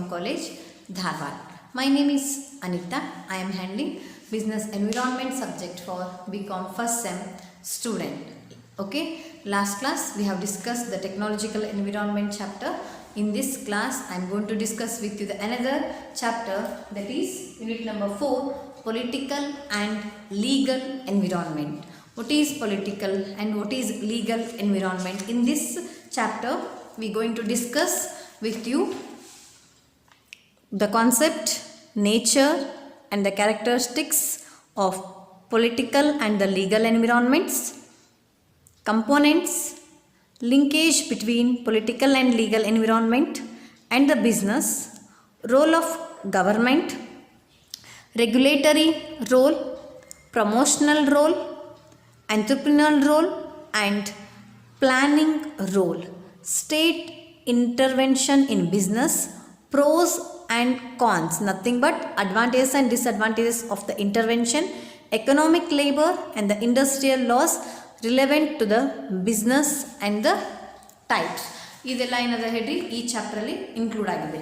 College, Dharwad. My name is Anita. I am handling Business Environment subject for BCom first sem student. Okay, last class we have discussed the Technological Environment chapter. In this class I am going to discuss with you the another chapter, that is unit number 4, Political and Legal Environment. What is political and what is legal environment? In this chapter we are going to discuss with you the concept, nature and the characteristics of political and the legal environments, components, linkage between political and legal environment and the business, role of government, regulatory role, promotional role, entrepreneurial role and planning role, state intervention in business, pros and cons, nothing but advantages and disadvantages of the intervention, economic labor and the industrial laws relevant to the business and the types. ಇದೆಲ್ಲ ಏನದ ಹೇಳ್ರಿ ಈ ಚಾಪ್ಟ್ರಲ್ಲಿ include ಆಗಿದೆ.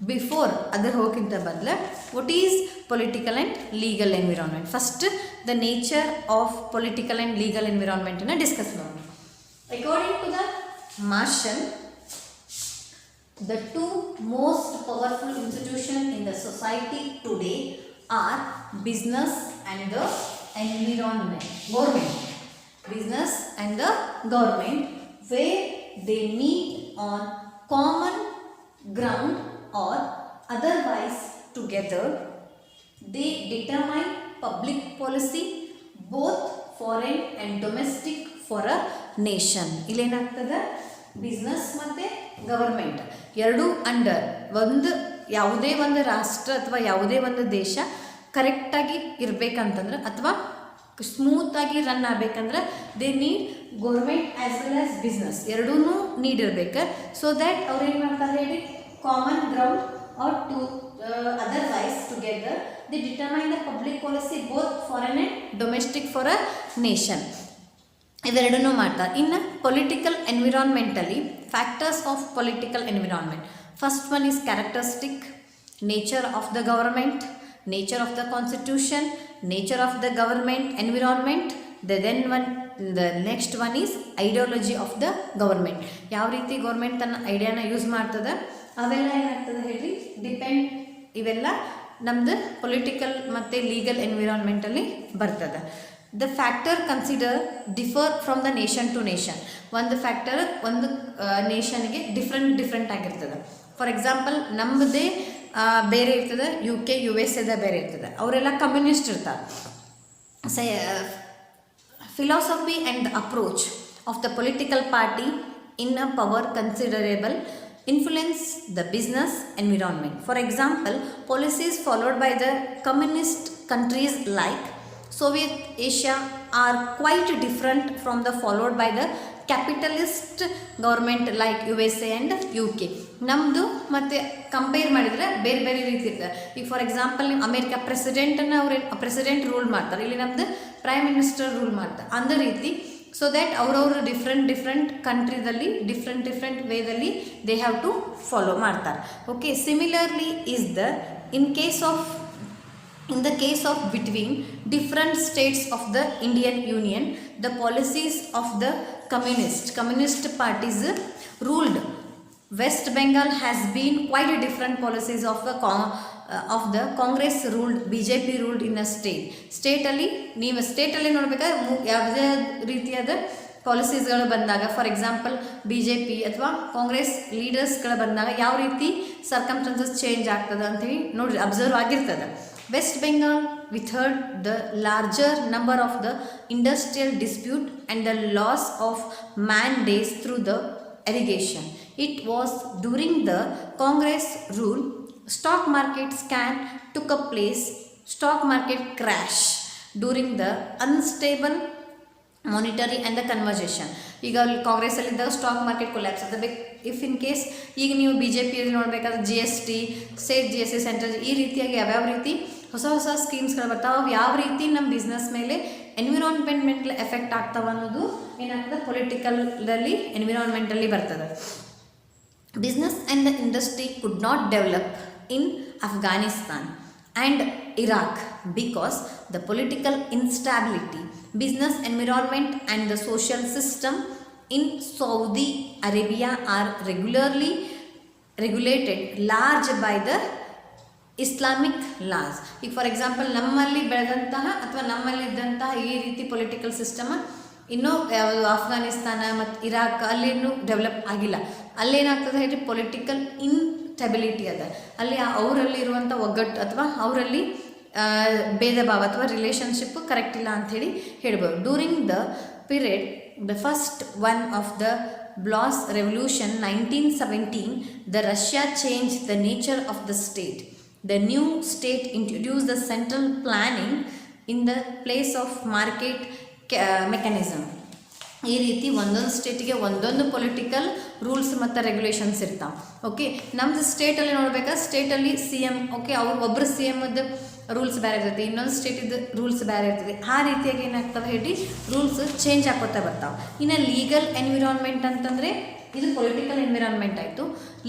Before ಅದರ ಹೋಗಿಂತ ಬದಲು what is political and legal environment, first the nature of political and legal ಎನ್ವಿರಾನ್ಮೆಂಟನ್ನು discuss ಮಾಡೋಣ. According to the Marshall, the two most powerful institutions in the society today are business and the environment, government. Business and the government, where they meet on common ground or otherwise together. They determine public policy, both foreign and domestic, for a nation. ಇಲ್ಲೇನಾಗ್ತದೆ, business ಮತ್ತು government ಎರಡೂ under ಒಂದು ಯಾವುದೇ ಒಂದು ರಾಷ್ಟ್ರ ಅಥವಾ ಯಾವುದೇ ಒಂದು ದೇಶ ಕರೆಕ್ಟಾಗಿ ಇರಬೇಕಂತಂದ್ರೆ ಅಥವಾ ಸ್ಮೂತಾಗಿ ರನ್ ಆಗಬೇಕಂದ್ರೆ they need government as well as business ಎರಡೂ ನೀಡ್ ಇರಬೇಕು. ಸೊ ದ್ಯಾಟ್ ಅವ್ರು ಏನು ಮಾಡ್ತಾರೆ ಹೇಳಿ, common ground or to otherwise together they determine the public policy both foreign and domestic for a nation. ಇವೆರಡನ್ನೂ ಮಾಡ್ತಾರೆ. ಇನ್ನು ಪೊಲಿಟಿಕಲ್ ಎನ್ವಿರಾನ್ಮೆಂಟಲ್ಲಿ factors of political environment, first one is characteristic, nature of the government, nature of the constitution, nature of the government environment. The next one is ideology of the government. ಯಾವ ರೀತಿ government ತನ್ನ ಐಡಿಯಾನ use ಮಾಡ್ತದೆ ಅವೆಲ್ಲ ಏನಾಗ್ತದೆ ಹೇಳಿ depend. ಇವೆಲ್ಲ ನಮ್ಮದು political ಮತ್ತು ಲೀಗಲ್ ಎನ್ವಿರಾನ್ಮೆಂಟಲ್ಲಿ ಬರ್ತದೆ. The factor consider differ from the nation to nation. ಒಂದು ಫ್ಯಾಕ್ಟರ್ ಒಂದು ನೇಷನ್ಗೆ ಡಿಫ್ರೆಂಟ್ ಆಗಿರ್ತದೆ. ಫಾರ್ ಎಕ್ಸಾಂಪಲ್ ನಮ್ಮದೇ ಬೇರೆ ಇರ್ತದೆ, UK US ಬೇರೆ ಇರ್ತದೆ, ಅವರೆಲ್ಲ ಕಮ್ಯುನಿಸ್ಟ್ ಇರ್ತಾರೆ. Philosophy and the approach of the political party in a power considerable influence the business environment. For example, policies followed by the communist countries like Soviet Asia are quite different from the followed by the capitalist government like USA and UK. ನಮ್ಮದು ಮತ್ತು compare ಮಾಡಿದರೆ ಬೇರೆ ಬೇರೆ ರೀತಿ ಇರ್ತದೆ. ಈಗ for example ನೀವು America ಪ್ರೆಸಿಡೆಂಟನ್ನು ಪ್ರೆಸಿಡೆಂಟ್ ರೂಲ್ ಮಾಡ್ತಾರೆ, ಇಲ್ಲಿ ನಮ್ಮದು ಪ್ರೈಮ್ ಮಿನಿಸ್ಟರ್ ರೂಲ್ ಮಾಡ್ತಾರೆ. ಅಂದ ರೀತಿ ಸೊ ದ್ಯಾಟ್ ಅವರವರು ಡಿಫ್ರೆಂಟ್ ಕಂಟ್ರಿದಲ್ಲಿ ಡಿಫ್ರೆಂಟ್ ವೇದಲ್ಲಿ ದೇ ಹ್ಯಾವ್ ಟು ಫಾಲೋ ಮಾಡ್ತಾರೆ. Okay, similarly is the in the case of between different states of the Indian Union, the policies of the communist parties ruled West Bengal has been quite a different policies of the Congress ruled BJP ruled in a state ಅಲ್ಲಿ ನೀವು ಸ್ಟೇಟಲ್ಲಿ ನೋಡಬೇಕಾದ್ರೆ ಯಾವುದೇ ರೀತಿಯಾದ ಪಾಲಿಸೀಸ್ಗಳು ಬಂದಾಗ, for example BJP ಅಥವಾ ಕಾಂಗ್ರೆಸ್ ಲೀಡರ್ಸ್ಗಳು ಬಂದಾಗ ಯಾವ ರೀತಿ ಸರ್ಕಮ್ಸ್ಟೆನ್ಸಸ್ ಚೇಂಜ್ ಆಗ್ತದೆ ಅಂಥೇಳಿ ನೋಡಿ ಅಬ್ಸರ್ವ್ ಆಗಿರ್ತದೆ. West Bengal withheld the larger number of the industrial dispute and the loss of man days through the irrigation. It was during the Congress rule stock market scan took a place, stock market crash during the unstable monetary and the conversation. ಈಗ ಅಲ್ಲಿ ಕಾಂಗ್ರೆಸ್ಸಲ್ಲಿದ್ದಾಗ stock market collapse ಆಗ್ತದೆ. If in case ಈಗ ನೀವು BJPಯಲ್ಲಿ ನೋಡಬೇಕಾದ್ರೆ GST, state GST, central, ಈ ರೀತಿಯಾಗಿ ಯಾವ್ಯಾವ ರೀತಿ ಹೊಸ ಸ್ಕೀಮ್ಸ್ಗಳು ಬರ್ತಾವೆ, ಅವು ಯಾವ ರೀತಿ ನಮ್ಮ ಬಿಸ್ನೆಸ್ ಮೇಲೆ ಎನ್ವಿರಾನ್ಮೆಂಟ್ ಎಫೆಕ್ಟ್ ಆಗ್ತಾವೆ ಅನ್ನೋದು ಏನಾಗ್ತದೆ ಪೊಲಿಟಿಕಲ್ದಲ್ಲಿ ಎನ್ವಿರಾನ್ಮೆಂಟಲ್ಲಿ ಬರ್ತದೆ. business and the industry could not develop in Afghanistan and Iraq because the political instability, business environment and the social system in Saudi Arabia are regularly regulated large by the Islamic loss. ಈಗ for example ನಮ್ಮಲ್ಲಿ ಬೆಳೆದಂತಹ ಅಥವಾ ನಮ್ಮಲ್ಲಿದ್ದಂತಹ ಈ ರೀತಿ political system ಇನ್ನೂ ಯಾವುದು ಅಫ್ಘಾನಿಸ್ತಾನ ಮತ್ತು Iraq ಅಲ್ಲಿನೂ ಡೆವಲಪ್ ಆಗಿಲ್ಲ. ಅಲ್ಲೇನಾಗ್ತದೆ ಹೇಳಿ ಪೊಲಿಟಿಕಲ್ ಇನ್ಸ್ಟೆಬಿಲಿಟಿ ಅದ, ಅಲ್ಲಿ ಅವರಲ್ಲಿ ಇರುವಂಥ ಒಗ್ಗಟ್ಟು ಅಥವಾ ಅವರಲ್ಲಿ ಭೇದ ಭಾವ ಅಥವಾ ರಿಲೇಷನ್ಶಿಪ್ ಕರೆಕ್ಟ್ ಇಲ್ಲ ಅಂಥೇಳಿ ಹೇಳ್ಬೋದು. During the period the first one of the Blois Revolution 1917, the Russia changed the nature of the state. The new state introduced the central planning in the place of market mechanism. ಈ ರೀತಿ ಒಂದೊಂದು ಸ್ಟೇಟಿಗೆ ಒಂದೊಂದು political rules ಮತ್ತು regulations ಇರ್ತಾವೆ. Okay, ನಮ್ಮದು ಸ್ಟೇಟಲ್ಲಿ ನೋಡ್ಬೇಕಾ, ಸ್ಟೇಟಲ್ಲಿ C M, okay, ಅವ್ರು ಒಬ್ಬರು C ಎಮ್ದು rules ಬೇರೆ ಇರ್ತೈತಿ, ಇನ್ನೊಂದು ಸ್ಟೇಟಿದ್ದು ರೂಲ್ಸ್ ಬೇರೆ ಇರ್ತದೆ. ಆ ರೀತಿಯಾಗಿ ಏನಾಗ್ತವೆ ಹೇಳಿ ರೂಲ್ಸ್ ಚೇಂಜ್ ಆಗೋತಾ ಬರ್ತಾವೆ. ಇನ್ನು ಲೀಗಲ್ ಎನ್ವಿರಾನ್ಮೆಂಟ್ ಅಂತಂದರೆ ಇದು ಪೊಲಿಟಿಕಲ್ ಎನ್ವಿರಾನ್ಮೆಂಟ್ ಆಯಿತು.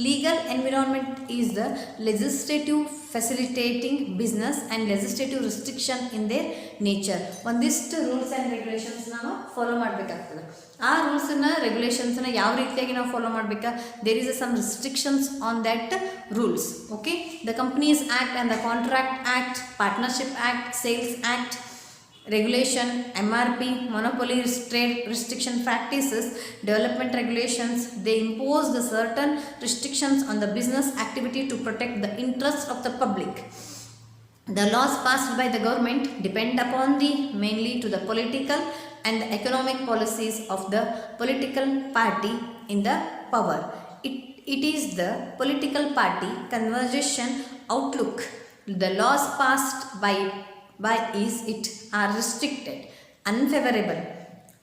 Legal environment is the legislative facilitating business and legislative restriction in their nature. ಒಂದಿಷ್ಟು ರೂಲ್ಸ್ ಆ್ಯಂಡ್ ರೆಗ್ಯುಲೇಷನ್ಸ್ ನಾವು ಫಾಲೋ ಮಾಡಬೇಕಾಗ್ತದೆ. ಆ ರೂಲ್ಸನ್ನು ರೆಗ್ಯುಲೇಷನ್ಸನ್ನು ಯಾವ ರೀತಿಯಾಗಿ ನಾವು ಫಾಲೋ ಮಾಡಬೇಕಾ, there is some restrictions on that rules. Okay, the companies act and the contract act, partnership act, sales act, regulation, MRP, monopoly, trade restriction practices, development regulations, they impose the certain restrictions on the business activity to protect the interests of the public. The laws passed by the government depend upon the mainly to the political and the economic policies of the political party in the power. It is the political party conversation outlook. The laws passed by is it are restricted, unfavorable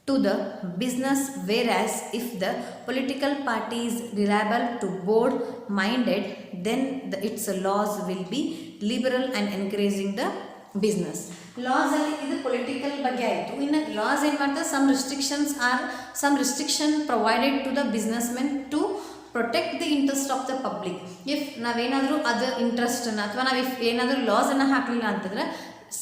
to the business, whereas if the political party is reliable to board minded, then its laws will be liberal and encouraging the business. Laws ಅಲ್ಲಿ ಇದು political ಬಗ್ಗೆ ಆಯಿತು. ಇನ್ನು loss ಏನು ಮಾಡ್ತಾರೆ, some restriction provided to the businessmen to protect the interest of the public. If ನಾವೇನಾದರೂ ಅದು ಇಂಟ್ರೆಸ್ಟನ್ನು ಅಥವಾ ನಾವು ಇಫ್ ಏನಾದರೂ ಲಾಸನ್ನು ಹಾಕಲಿಲ್ಲ ಅಂತಂದರೆ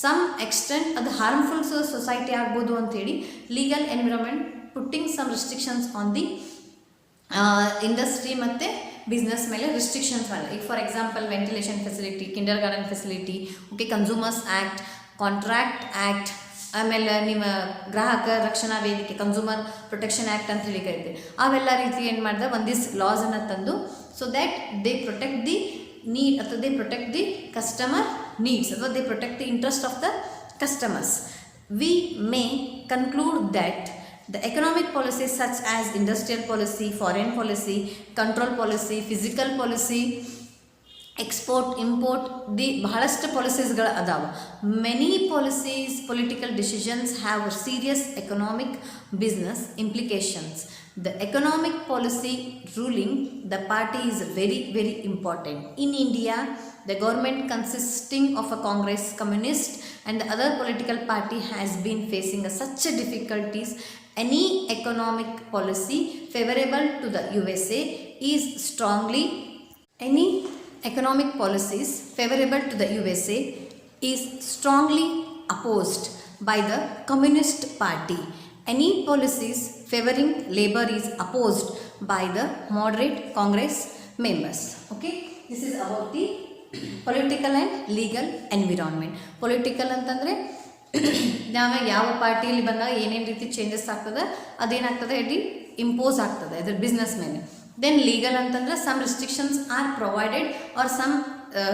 ಸಮ್ ಎಕ್ಸ್ಟೆಂಟ್ ಅದು ಹಾರ್ಮ್ಫುಲ್ ಸೊಸೈಟಿ ಆಗ್ಬೋದು ಅಂಥೇಳಿ legal environment putting some restrictions on the industry ಮತ್ತು ಬಿಸ್ನೆಸ್ ಮೇಲೆ ರಿಸ್ಟ್ರಿಕ್ಷನ್ಸ್ ಅಲ್ಲ. ಈಗ for example ventilation facility, kindergarten facility, okay, consumers act, contract act, ಆಮೇಲೆ ನಿಮ್ಮ ಗ್ರಾಹಕ ರಕ್ಷಣಾ ವೇದಿಕೆ, ಕನ್ಸ್ಯೂಮರ್ ಪ್ರೊಟೆಕ್ಷನ್ ಆ್ಯಕ್ಟ್ ಅಂತ ಹೇಳಿ ಕರಿತೀವಿ. ಅವೆಲ್ಲ ರೀತಿ ಏನು ಮಾಡಿದೆ ಒಂದಿಷ್ಟು ಲಾಸನ್ನು ತಂದು so that they protect the need ಅಥವಾ they protect the customer needs ಅಥವಾ they protect the interest of the customers. We may conclude that the economic policies such as industrial policy, foreign policy, control policy, physical policy, export import the ಬಹಳಷ್ಟು ಪಾಲಿಸೀಸ್ಗಳು ಅದಾವೆ. Many policies political decisions have serious economic business implications. The economic policy ruling the party is very, very important. In India, the government consisting of a Congress, Communist and the other political party has been facing such difficulties. Any economic policy favorable to the USA is strongly, any economic policies favorable to the USA is strongly opposed by the Communist Party. Any policies favoring labor is opposed by the moderate Congress members. Okay, this is about the political and legal environment. Political ಅಂತಂದರೆ ನಾವು ಯಾವ ಪಾರ್ಟಿಯಲ್ಲಿ ಬಂದಾಗ ಏನೇನು ರೀತಿ changes ಆಗ್ತದೆ ಅದೇನಾಗ್ತದೆ ಹೇಳಿ impose ಆಗ್ತದೆ ಅದರ ಬಿಸ್ನೆಸ್ ಮೇಲೆ. ದೆನ್ ಲೀಗಲ್ ಅಂತಂದರೆ some restrictions are provided are some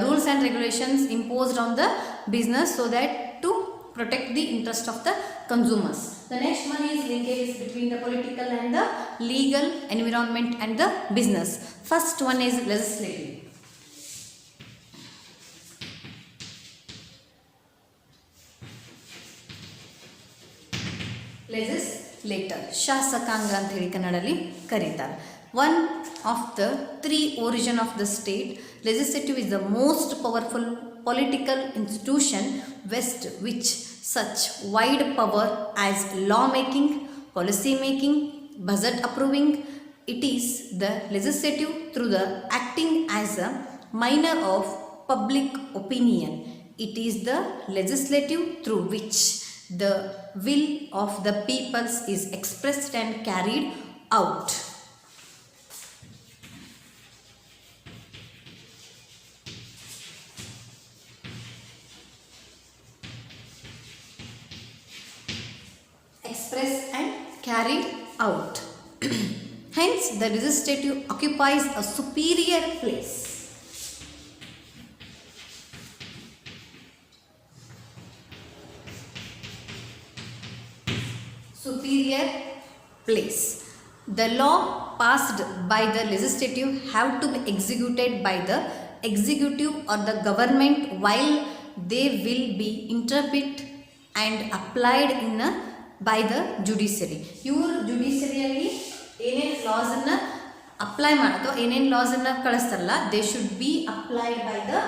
rules and regulations imposed on the business so that to protect the interest of the consumers. The next one is linkage between the political and the legal environment and the business. First one is legislative. Legislator, ಶಾಸಕಾಂಗ ಅಂತ ಹೇಳಿ ಕನ್ನಡದಲ್ಲಿ ಕರೀತಾರೆ. One of the three origin of the state, legislative is the most powerful political institution west which such wide power as law making, policy making, budget approving, it is the legislative through the acting as a minor of public opinion. It is the legislative through which the will of the peoples is expressed and carried out. Expressed and carried out. Hence, the legislative occupies a superior place. Superior place. The law passed by the legislative have to be executed by the executive or the government while they will be interpreted and applied in a by the judiciary. ಇವರು ಜುಡಿಷರಿಯಲ್ಲಿ ಏನೇನು ಲಾಸನ್ನು apply ಮಾಡೋದು ಏನೇನು ಲಾಸನ್ನು ಕಳಿಸ್ತಾರಲ್ಲ they should be applied by the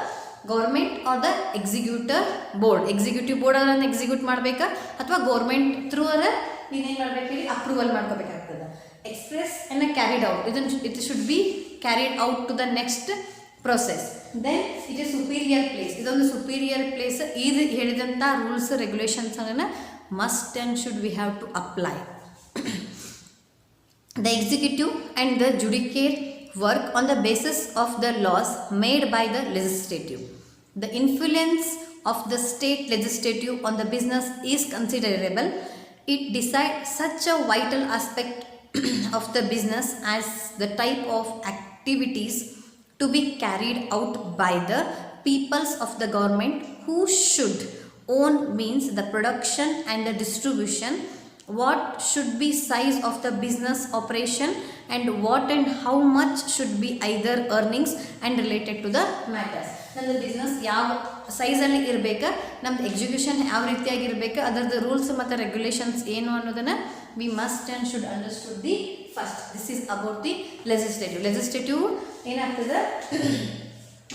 government or the executive board. Executive board ಅದನ್ನು execute ಮಾಡಬೇಕಾ ಅಥವಾ government through ಅದ ನೀನೇನು ಮಾಡ್ಬೇಕು ಹೇಳಿ ಅಪ್ರೂವಲ್ ಮಾಡ್ಕೋಬೇಕಾಗ್ತದೆ. ಎಕ್ಸ್ಪ್ರೆಸ್ ಅನ್ನ ಕ್ಯಾರಿಡ್ ಔಟ್ ಇದನ್ನು it should be carried out to the next process. Then it is superior place. ಇದೊಂದು ಸುಪೀರಿಯರ್ ಪ್ಲೇಸ್. ಇದು ಹೇಳಿದಂಥ ರೂಲ್ಸ್ ರೆಗ್ಯುಲೇಷನ್ಸನ್ನು must and should we have to apply. The executive and the judiciary work on the basis of the laws made by the legislative. The influence of the state legislative on the business is considerable. It decides such a vital aspect of the business as the type of activities to be carried out by the peoples of the government who should own means the production and the distribution, what should be size of the business operation and what and how much should be either earnings and related to the matters. ನಮ್ಮದು business ಯಾವ ಸೈಜಲ್ಲಿ ಇರಬೇಕು, ನಮ್ಮದು execution ಯಾವ ರೀತಿಯಾಗಿ ಇರಬೇಕು, ಅದರದ್ದು rules ಮತ್ತು ರೆಗ್ಯುಲೇಷನ್ಸ್ ಏನು ಅನ್ನೋದನ್ನು V must and should understood the first. This is about the legislative. Legislative ಏನಾಗ್ತದೆ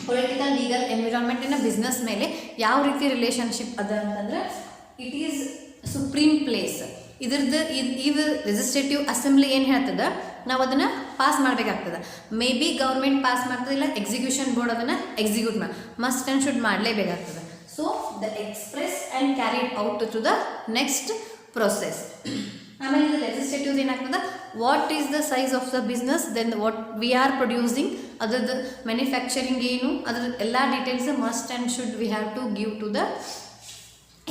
ಪೊಲಿಟಿಕಲ್ ಲೀಗಲ್ ಎನ್ವಿರಾನ್ಮೆಂಟಿನ ಬಿಸ್ನೆಸ್ ಮೇಲೆ ಯಾವ ರೀತಿ ರಿಲೇಷನ್ಶಿಪ್ ಅದ ಅಂತಂದ್ರೆ ಇಟ್ ಈಸ್ ಸುಪ್ರೀಂ ಪ್ಲೇಸ್. ಇದ್ರದ್ದು ಇದು ಲೆಜಿಸ್ಲೇಟಿವ್ ಅಸೆಂಬ್ಲಿ ಏನು ಹೇಳ್ತದೆ ನಾವು ಅದನ್ನು ಪಾಸ್ ಮಾಡಬೇಕಾಗ್ತದೆ. ಮೇ ಬಿ ಗೌರ್ಮೆಂಟ್ ಪಾಸ್ ಮಾಡ್ತದೆ, ಇಲ್ಲ ಎಕ್ಸಿಕ್ಯೂಷನ್ ಬೋರ್ಡ್ ಅದನ್ನು ಎಕ್ಸಿಕ್ಯೂಟ್ ಮಸ್ಟ್ ಆ್ಯಂಡ್ ಶುಡ್ ಮಾಡಲೇಬೇಕಾಗ್ತದೆ. So the express and carried out to the next process. ಆಮೇಲೆ ಇದು ಲೆಜಿಸ್ಲೇಟಿವ್ ಏನಾಗ್ತದೆ, what is the size of the business, then what we are producing, ಅದ್ರದ್ದು manufacturing ಏನು, ಅದ್ರ ಎಲ್ಲ details must and should we have to give to the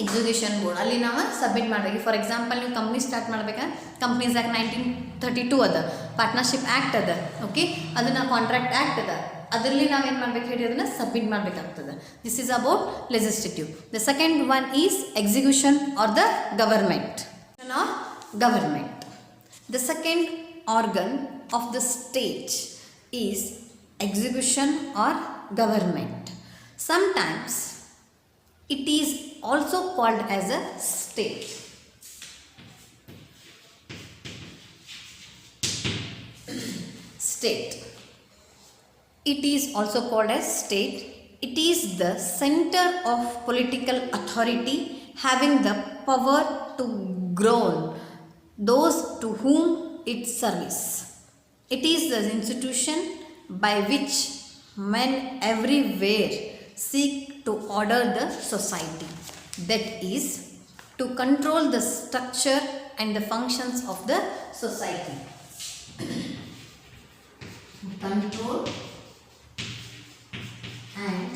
execution board. ಅಲ್ಲಿ ನಾವು submit ಮಾಡಬೇಕು. ಫಾರ್ ಎಕ್ಸಾಂಪಲ್ ನೀವು ಕಂಪ್ನಿ ಸ್ಟಾರ್ಟ್ ಮಾಡ್ಬೇಕಾದ್ರೆ ಕಂಪ್ನೀಸ್ ಆ್ಯಕ್ಟ್ 1932 ಅದ, ಪಾರ್ಟ್ನರ್ಶಿಪ್ ಆ್ಯಕ್ಟ್ ಅದ, ಓಕೆ, ಅದನ್ನು ಕಾಂಟ್ರಾಕ್ಟ್ ಆ್ಯಕ್ಟ್ ಅದ, ಅದರಲ್ಲಿ ನಾವೇನು ಮಾಡ್ಬೇಕು ಹೇಳಿ ಅದನ್ನು ಸಬ್ಮಿಟ್ ಮಾಡಬೇಕಾಗ್ತದೆ. This is about legislative. The second one is execution are the government. Government. The second organ of the state is execution or government. Sometimes it is also called as a state. State. It is also called as state. It is the center of political authority having the power to govern those to whom it serves. It is the institution by which men everywhere seek to order the society, that is, to control the structure and the functions of the society. Control and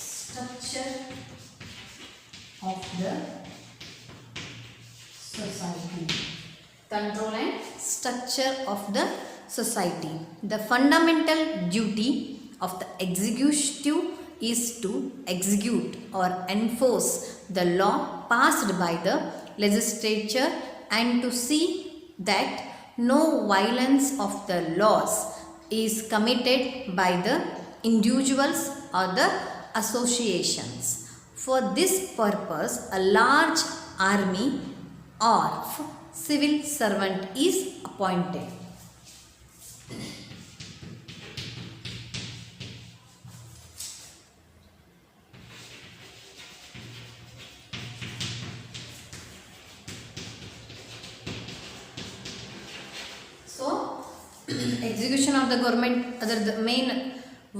structure of the society. Control and structure of the society. The fundamental duty of the executive is to execute or enforce the law passed by the legislature and to see that no violence of the laws is committed by the individuals or the associations. For this purpose, a large army of civil servant is appointed. So execution of the government ಅದರದ್ದು main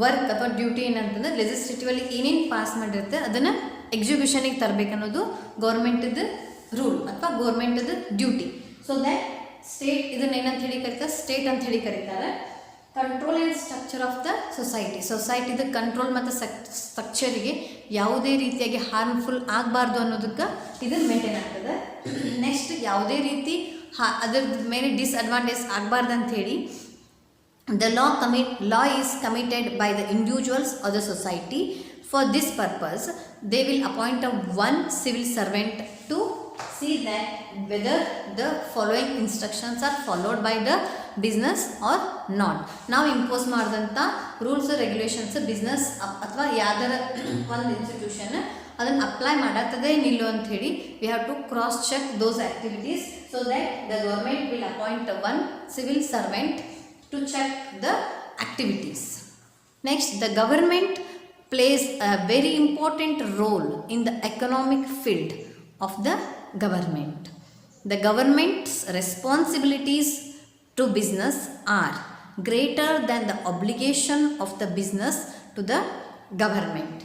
work ಅಥವಾ duty ಏನಂತಂದ್ರೆ ಲೆಜಿಸ್ಲೇಟಿವಲ್ಲಿ ಏನೇನು pass ಮಾಡಿರುತ್ತೆ ಅದನ್ನು ಎಕ್ಸಿಕ್ಯೂಷನಿಗೆ ತರಬೇಕನ್ನೋದು ಗೌರ್ಮೆಂಟದ rule ಅಥವಾ ಗೌರ್ಮೆಂಟದ duty. So that state ಇದನ್ನ ಏನಂತ ಹೇಳಿ ಕರೀತಾರೆ, ಸ್ಟೇಟ್ ಅಂತ ಹೇಳಿ ಕರೀತಾರೆ. Control and structure of the ಸೊಸೈಟಿದ ಕಂಟ್ರೋಲ್ ಮತ್ತು ಸ್ಟ್ರಕ್ಚರಿಗೆ ಯಾವುದೇ ರೀತಿಯಾಗಿ ಹಾರ್ಮ್ಫುಲ್ ಆಗಬಾರ್ದು ಅನ್ನೋದಕ್ಕೆ ಇದು ಮೇಂಟೈನ್ ಆಗ್ತದೆ. ನೆಕ್ಸ್ಟ್ ಯಾವುದೇ ರೀತಿ ಅದರ ಮೇಲೆ ಡಿಸ್ಅಡ್ವಾಂಟೇಜ್ ಆಗಬಾರ್ದು ಅಂಥೇಳಿ the law is committed by the individuals or the society. For this purpose they will appoint one civil servant to see that whether the following instructions are followed by the business or not. ನಾವು impose ಮಾಡಿದಂಥ rules regulations business ಅಥವಾ ಯಾವ್ದಾರ ಒಂದು institution ಅದನ್ನು apply ಮಾಡತ್ತದೇ ನಿಲ್ಲೋ ಅಂಥೇಳಿ we have to cross check those activities so that the government will appoint one civil servant to check the activities. Next, the government plays a very important role in the economic field of the government. The government's responsibilities to business are greater than the obligation of the business to the government.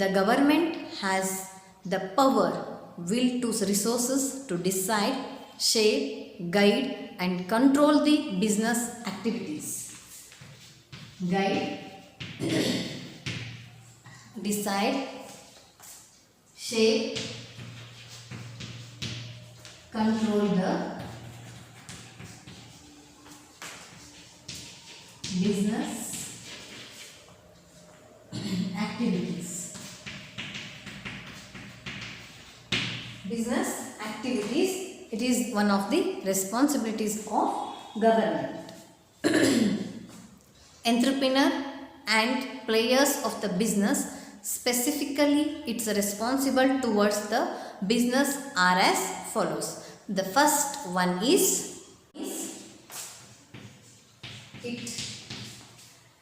The government has the power, will to resources to decide, shape, guide and control the business activities. Guide, decide, shape, control the business activities. Business activities, it is one of the responsibilities of government. Entrepreneur and players of the business, specifically it's responsible towards the business are as follows. The first one is it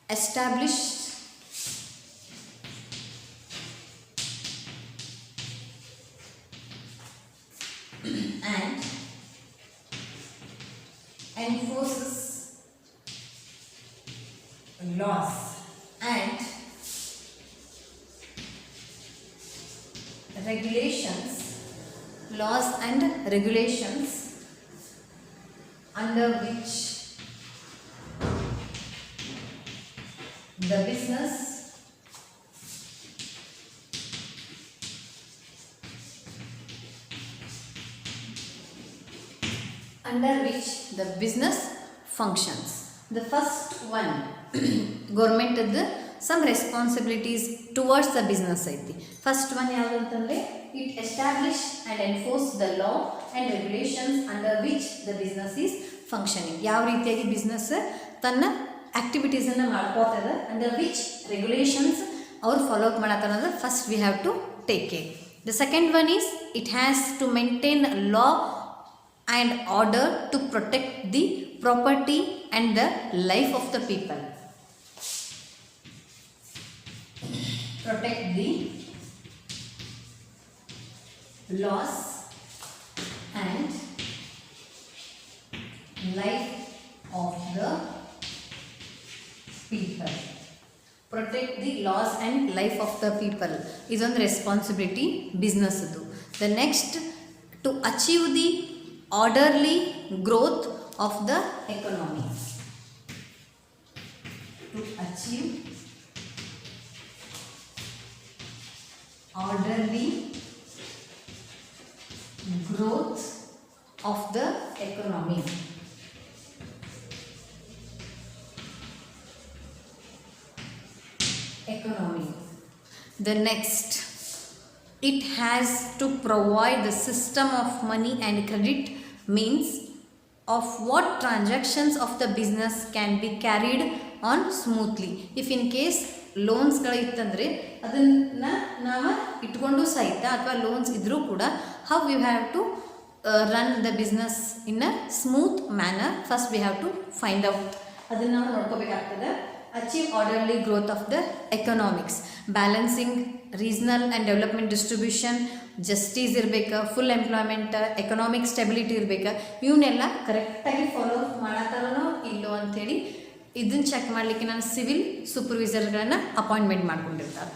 established and enforces laws and regulations, under which the business functions. The first one government is some responsibilities towards the business ಐತಿ. First one ಯಾವುದು ಅಂತಂದರೆ it establish and enforce the law and regulations under which the business is functioning. ಯಾವ ರೀತಿಯಾಗಿ business ತನ್ನ ಆ್ಯಕ್ಟಿವಿಟೀಸನ್ನು ಮಾಡ್ಕೋತದೆ, under which regulations ಅವ್ರು follow up ಮಾಡತ್ತಾರ ಅಂದ್ರೆ first we have to take care. The second one is it has to maintain law and order to protect the property and the life of the people. Protect the laws and life of the people. Protect the laws and life of the people is one responsibility business adu. The next, to achieve the orderly growth of the economy. To achieve orderly growth of the economy. The next, it has to provide the system of money and credit means of what transactions of the business can be carried on smoothly. If in case ಲೋನ್ಸ್ಗಳು ಇತ್ತಂದರೆ ಅದನ್ನು ನಾವು ಇಟ್ಕೊಂಡು ಸಹಿತ ಅಥವಾ loans ಇದ್ದರೂ ಕೂಡ how we have to run the business in a smooth manner, first we have to find out, ಅದನ್ನು ನಾವು ನೋಡ್ಕೋಬೇಕಾಗ್ತದೆ. Achieve orderly growth of the economics, balancing regional and development distribution, justice ಇರಬೇಕು, ಫುಲ್ ಎಂಪ್ಲಾಯ್ಮೆಂಟ್, ಎಕನಾಮಿಕ್ ಸ್ಟೆಬಿಲಿಟಿ ಇರಬೇಕು. ಇವನ್ನೆಲ್ಲ ಕರೆಕ್ಟಾಗಿ follow ಮಾಡತ್ತಾರೋ ಇಲ್ಲೋ ಅಂಥೇಳಿ ಇದನ್ನು ಚೆಕ್ ಮಾಡಲಿಕ್ಕೆ ನಾನು ಸಿವಿಲ್ ಸೂಪರ್ವೈಸರ್ಗಳನ್ನು ಅಪಾಯಿಂಟ್ಮೆಂಟ್ ಮಾಡ್ಕೊಂಡಿರ್ತಾರೆ.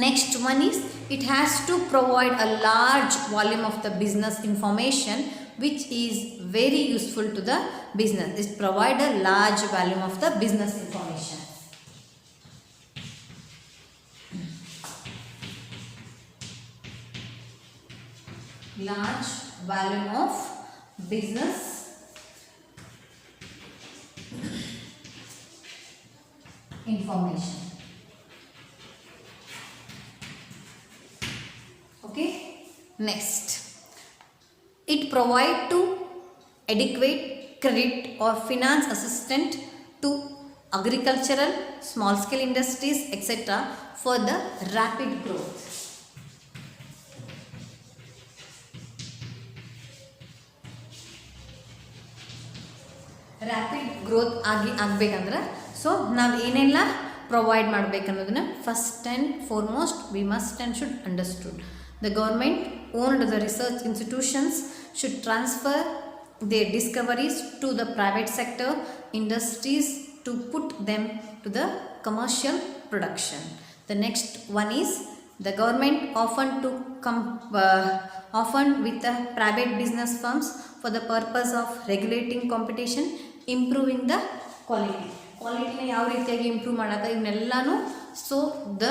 Next one is it has to provide a large volume of the business information which is very useful to the business. It provide a large volume of the business information. Large volume of business information. Okay, next, it provide to adequate credit or finance assistance to agricultural, small scale industries, etc. for the rapid growth. Rapid growth ಆಗಬೇಕಂದ್ರೆ so ನಾವು ಏನೆಲ್ಲ provide ಮಾಡಬೇಕನ್ನೋದನ್ನ first and foremost we must and should understood. The government owned the research institutions should transfer their discoveries to the private sector industries to put them to the commercial production. The next one is the government often with the private business firms for the purpose of regulating competition, improving the quality. ಕ್ವಾಲಿಟಿನ ಯಾವ ರೀತಿಯಾಗಿ improve ಮಾಡೋದು ಇವನ್ನೆಲ್ಲನೂ so the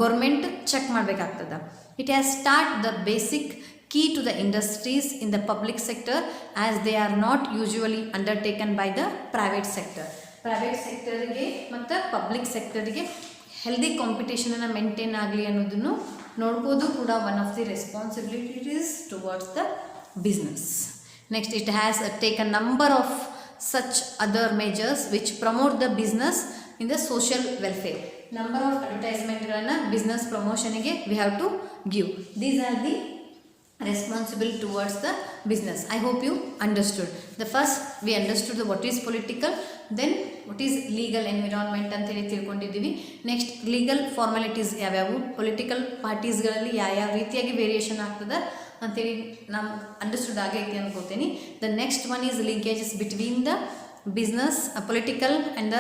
government check ಮಾಡಬೇಕಾಗ್ತದೆ. It has start the basic key to the industries in the public sector as they are not usually undertaken by the private sector. Private ಸೆಕ್ಟರ್ಗೆ ಮತ್ತು public ಸೆಕ್ಟರ್ಗೆ healthy ಕಾಂಪಿಟೇಷನನ್ನು maintain ಆಗಲಿ ಅನ್ನೋದನ್ನು ನೋಡ್ಬೋದು ಕೂಡ one of the responsibilities towards the business. Next, it has taken number of such other measures which promote the business in the social welfare. Number of advertisementಗಳನ್ನು business ಪ್ರಮೋಷನ್ಗೆ we have to give. These are the responsible towards the business. I hope you understood. The first we understood the what is political, then what is legal environment ಅಂತ ಹೇಳಿ ತಿಳ್ಕೊಂಡಿದ್ದೀವಿ. Next legal formalities ಯಾವ್ಯಾವು, political ಪಾರ್ಟೀಸ್ಗಳಲ್ಲಿ ಯಾವ ರೀತಿಯಾಗಿ variation ಆಗ್ತದೆ ಅಂತೇಳಿ ನಮ್ಗೆ understood ಆಗೈತಿ ಅನ್ಕೋತೀನಿ. The next one is linkages between the business, political and the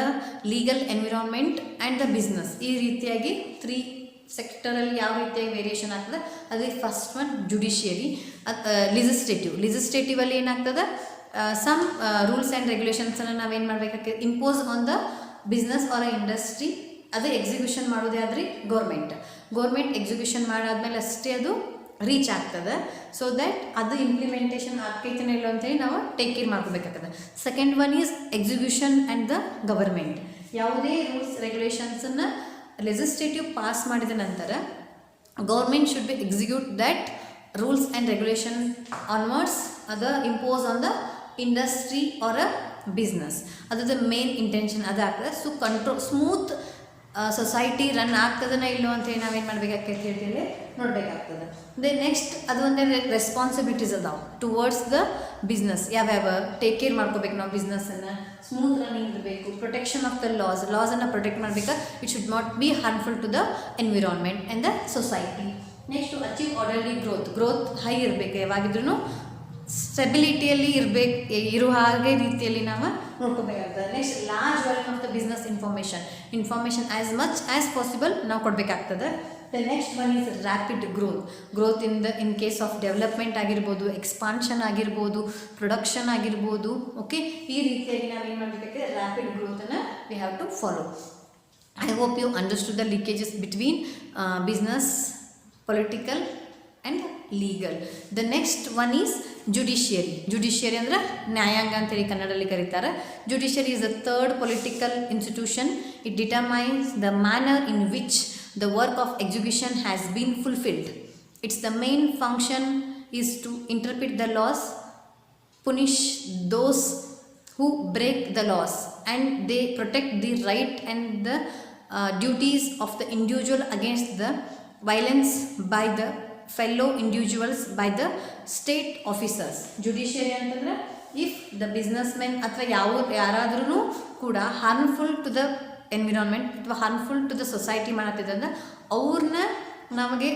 legal environment and the business. ಈ ರೀತಿಯಾಗಿ 3 ಸೆಕ್ಟರಲ್ಲಿ ಯಾವ ರೀತಿಯಾಗಿ ವೇರಿಯೇಷನ್ ಆಗ್ತದೆ. ಅದೇ ಫಸ್ಟ್ ಒನ್ ಜುಡಿಷಿಯರಿ. ಲಿಜಿಸ್ಲೇಟಿವಲ್ಲಿ ಏನಾಗ್ತದೆ, ಸಮ್ ರೂಲ್ಸ್ ಆ್ಯಂಡ್ ರೆಗ್ಯುಲೇಷನ್ಸನ್ನು ನಾವೇನು ಮಾಡಬೇಕಾಗ್ತದೆ, impose on the business or industry. ಅದು ಎಕ್ಸಿಕ್ಯೂಷನ್ ಮಾಡೋದೇ ಆದರೆ ಗೌರ್ಮೆಂಟ್ ಎಕ್ಸಿಕ್ಯೂಷನ್ ಮಾಡಾದ್ಮೇಲೆ ಅಷ್ಟೇ ಅದು ರೀಚ್ ಆಗ್ತದೆ. ಸೊ ದ್ಯಾಟ್ ಅದು ಇಂಪ್ಲಿಮೆಂಟೇಷನ್ ಆಗ್ತೈತೇನೋ ಇಲ್ಲ ಅಂತೇಳಿ ನಾವು ಟೇಕ್ ಕೇರ್ ಮಾಡ್ಕೋಬೇಕಾಗ್ತದೆ. Second one is execution and the government. ಯಾವುದೇ ರೂಲ್ಸ್ ರೆಗ್ಯುಲೇಷನ್ಸನ್ನು ಲೆಜಿಸ್ಲೇಟಿವ್ ಪಾಸ್ ಮಾಡಿದ ನಂತರ government should be execute that rules and regulation onwards ಅದು impose on the industry or a business. ಅದ್ರದ್ದು ಮೇನ್ ಇಂಟೆನ್ಷನ್ ಅದಾಗ್ತದೆ. ಸೊ ಸ್ಮೂತ್ ಸೊಸೈಟಿ ರನ್ ಆಗ್ತದನ ಇಲ್ಲೋ ಅಂತೇಳಿ ನಾವೇನು ಮಾಡಬೇಕಾಗ್ತೈತಿ ಅಂತೇಳಿ ನೋಡಬೇಕಾಗ್ತದೆ. ನೆಕ್ಸ್ಟ್ ಅದು ಒಂದೇ ರೆಸ್ಪಾನ್ಸಿಬಿಲಿಟೀಸ್ ಅದಾವೆ ಟುವರ್ಡ್ಸ್ ದ ಬಿಸ್ನೆಸ್. ಯಾವ್ಯಾವ ಟೇಕ್ ಕೇರ್ ಮಾಡ್ಕೋಬೇಕು ನಾವು ಬಿಸ್ನೆಸ್ಸನ್ನು, ಸ್ಮೂತ್ ರನ್ನಿಂಗ್ ಇರಬೇಕು, ಪ್ರೊಟೆಕ್ಷನ್ ಆಫ್ ದ ಲಾಸನ್ನು ಪ್ರೊಟೆಕ್ಟ್ ಮಾಡಬೇಕಾ, it should not be harmful to the environment and the society. Next, achieve orderly growth high ಇರಬೇಕು, ಯಾವಾಗಿದ್ರೂ ಸ್ಟೆಬಿಲಿಟಿಯಲ್ಲಿ ಇರೋ ಹಾಗೆ ರೀತಿಯಲ್ಲಿ ನಾವು ನೋಡ್ಕೋಬೇಕಾಗ್ತದೆ. Next, large volume of the business information as much as possible ನಾವು ಕೊಡಬೇಕಾಗ್ತದೆ. The next one is rapid growth in case of development ಆಗಿರ್ಬೋದು, ಎಕ್ಸ್ಪಾನ್ಷನ್ ಆಗಿರ್ಬೋದು, ಪ್ರೊಡಕ್ಷನ್ ಆಗಿರ್ಬೋದು. ಓಕೆ, ಈ ರೀತಿಯಾಗಿ ನಾವು ಏನು ಮಾಡಬೇಕಾದ್ರೆ ರ್ಯಾಪಿಡ್ ಗ್ರೋತನ್ನು we have to follow. I hope you understood the leakages between business, political and legal. The next one is judiciary ಅಂದರೆ ನ್ಯಾಯಾಂಗ ಅಂತೇಳಿ ಕನ್ನಡದಲ್ಲಿ ಕರೀತಾರೆ. Judiciary is the third political institution. It determines the manner in which the work of execution has been fulfilled. Its the main function is to interpret the laws, punish those who break the laws, and they protect the right and the duties of the individual against the violence by the fellow individuals by the state officers. Judiciary ಅಂತಂದ್ರೆ if the businessmen ಅಥವಾ ಯಾರಾದ್ರೂ ಕೂಡ harmful to the environment ಅಥವಾ harmful to the society ಮಾಡತ್ತಿದ್ದಂದ್ರೆ ಅವ್ರನ್ನ ನಮಗೆ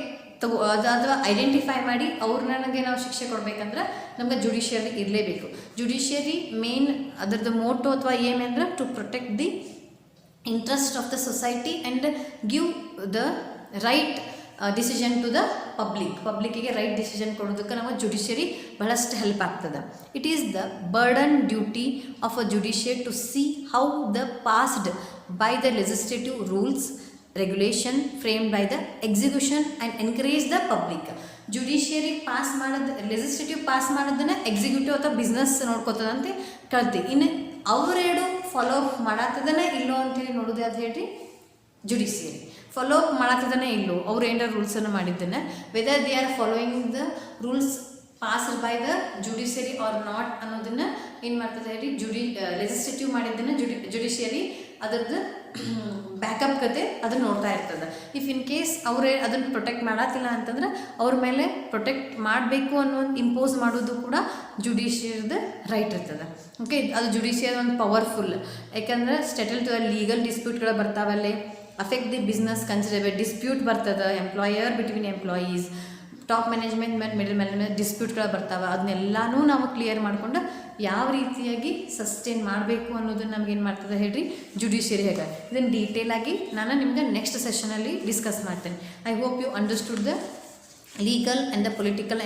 ಅಥವಾ identify ಮಾಡಿ ಅವ್ರನ್ನೇ ನಾವು ಶಿಕ್ಷೆ ಕೊಡಬೇಕಂದ್ರೆ ನಮ್ಗೆ ಜುಡಿಷಿಯರಿ ಇರಲೇಬೇಕು. ಜುಡಿಷಿಯರಿ ಮೇನ್ ಅದರದ್ದು ಮೋಟೋ ಅಥವಾ ಏಮ್ ಅಂದ್ರೆ to protect the interest of the society and give the right decision to the ಪಬ್ಲಿಕ್ಕಿಗೆ ರೈಟ್ ಡಿಸಿಷನ್ ಕೊಡೋದಕ್ಕೆ ನಾವು ಜುಡಿಷಿಯರಿ ಬಹಳಷ್ಟು ಹೆಲ್ಪ್ ಆಗ್ತದೆ. It is the burden duty of a judiciary to see how the passed by the legislative rules regulation framed by the execution and encourage the public. Judiciary pass ಮಾಡೋದು legislative pass ಮಾಡೋದನ್ನು executive ಅಥವಾ business ನೋಡ್ಕೋತದಂತೆ ಕಳ್ತಿ. ಇನ್ನು ಅವರೆರಡು follow up ಮಾಡತ್ತದನೇ ಇಲ್ಲೋ ಅಂತೇಳಿ ನೋಡೋದು ಅದು ಹೇಳ್ರಿ judiciary. Follow up ಮಾಡತ್ತದನೇ ಇಲ್ಲೋ ಅವ್ರು ಏನಾರ ರೂಲ್ಸನ್ನು ಮಾಡಿದ್ದನ್ನು whether they are following the rules passed by the judiciary or not ಅನ್ನೋದನ್ನು ಏನು ಮಾಡ್ತದೆ ಹೇಳಿ ಲೆಜಿಸ್ಲೇಟಿವ್ ಮಾಡಿದ್ದನ್ನು ಜುಡಿಷಿಯರಿ ಅದರದ್ದು ಬ್ಯಾಕಪ್ ಕತೆ ಅದನ್ನು ನೋಡ್ತಾ ಇರ್ತದೆ. ಇಫ್ ಇನ್ ಕೇಸ್ ಅವರೇ ಅದನ್ನು ಪ್ರೊಟೆಕ್ಟ್ ಮಾಡತ್ತಿಲ್ಲ ಅಂತಂದ್ರೆ ಅವ್ರ ಮೇಲೆ ಪ್ರೊಟೆಕ್ಟ್ ಮಾಡಬೇಕು ಅನ್ನೋ ಒಂದು ಇಂಪೋಸ್ ಮಾಡೋದು ಕೂಡ ಜುಡಿಷಿಯರ್ದು ರೈಟ್ ಇರ್ತದೆ. ಓಕೆ, ಅದು ಜುಡಿಷಿಯರ್ ಒಂದು ಪವರ್ಫುಲ್. ಯಾಕಂದ್ರೆ ಸ್ಟೆಟಲ್ ಟು ಲೀಗಲ್ ಡಿಸ್ಪ್ಯೂಟ್ಗಳು ಬರ್ತಾವಲ್ಲೇ, affect the business considerable dispute ಬರ್ತದೆ, employer between employees, top management ಮೇಲೆ ಮಿಡಲ್ ಮ್ಯಾನೇಜ್ಮೆಂಟ್ ಡಿಸ್ಪ್ಯೂಟ್ಗಳು ಬರ್ತಾವೆ. ಅದನ್ನೆಲ್ಲನೂ ನಾವು ಕ್ಲಿಯರ್ ಮಾಡಿಕೊಂಡು ಯಾವ ರೀತಿಯಾಗಿ ಸಸ್ಟೈನ್ ಮಾಡಬೇಕು ಅನ್ನೋದನ್ನು ನಮಗೇನು ಮಾಡ್ತದೆ ಹೇಳ್ರಿ ಜುಡಿಷಿಯರಿ. ಹೇಗೆ ಇದನ್ನು ಡೀಟೇಲಾಗಿ ನಾನು ನಿಮ್ಗೆ ನೆಕ್ಸ್ಟ್ ಸೆಷನಲ್ಲಿ ಡಿಸ್ಕಸ್ ಮಾಡ್ತೇನೆ. I hope you understood the legal and the political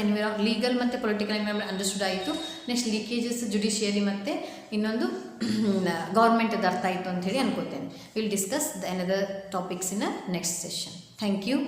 legal ಮತ್ತು ಪೊಲಿಟಿಕಲ್ ಎನ್ವಿರಾನ್ಮೆಂಟ್ ಅಂಡರ್ಸ್ಟುಡ್ ಆಯಿತು. ನೆಕ್ಸ್ಟ್ ಲೀಕೇಜಸ್ ಜುಡಿಷಿಯರಿ ಮತ್ತು ಇನ್ನೊಂದು ಗೌರ್ಮೆಂಟದ್ದು ಅರ್ಥ ಆಯಿತು ಅಂತ ಹೇಳಿ ಅನ್ಕೋತೇನೆ. Will discuss the another topics in a next session. Thank you.